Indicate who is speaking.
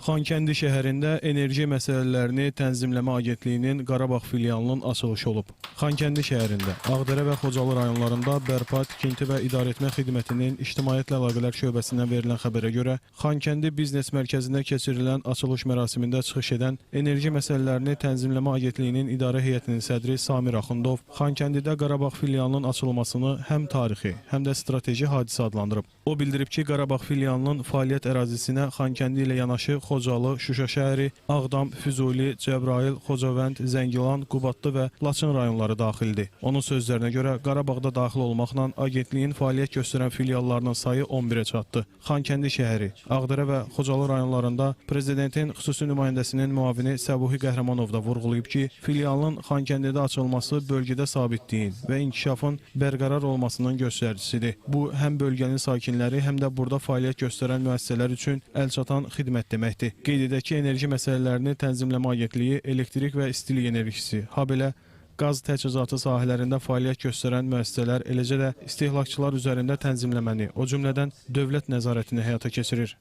Speaker 1: Xankəndi şəhərində enerji məsələlərini tənzimləmə agentliyinin Qarabağ filialının açılışı olub. Xankəndi şəhərində, Ağdərə və Xocalı rayonlarında bərpa, tikinti və idarəetmə xidmətinin İctimaiyyətlə Əlaqələr şöbəsindən verilən xəbərə görə, Xankəndi biznes mərkəzində keçirilən açılış mərasimində çıxış edən enerji məsələlərini tənzimləmə agentliyinin idarə heyətinin sədri Samir Axundov Xankəndidə Qarabağ filialının açılmasını həm tarixi, həm də strateji hadisə adlandırıb. O bildirib ki, Qarabağ filialının fəaliyyət ərazisinə Xankəndi ilə yanaşı Xocalı, Şuşa şəhəri, Ağdam, Füzuli, Cəbrayıl, Xocavənd, Zəngilan, Qubadlı və Laçın rayonları daxildir. Onun sözlərinə görə Qarabağda daxil olmaqla agentliyin fəaliyyət göstərən filiallarının sayı 11-ə çatdı. Xankəndi şəhəri, Ağdərə və Xocalı rayonlarında Prezidentin xüsusi nümayəndəsinin müavini Səbuhi Qəhrəmanov da vurğulayıb ki, filialın Xankəndidə açılması bölgədə sabitliyin və inkişafın bərqərar olmasının göstəricisidir. Bu, həm bölgənin sakinləri, həm də burada fəaliyyət göstərən müəssisələr üçün əlçatan xidmət deməkdir. Qeyd edək ki, enerji məsələlərini tənzimləmə agentliyi elektrik və istilik enerjisi, habelə qaz təchizatı sahələrində fəaliyyət göstərən müəssisələr, eləcə də istehlakçılar üzərində tənzimləməni, o cümlədən dövlət nəzarətini həyata keçirir.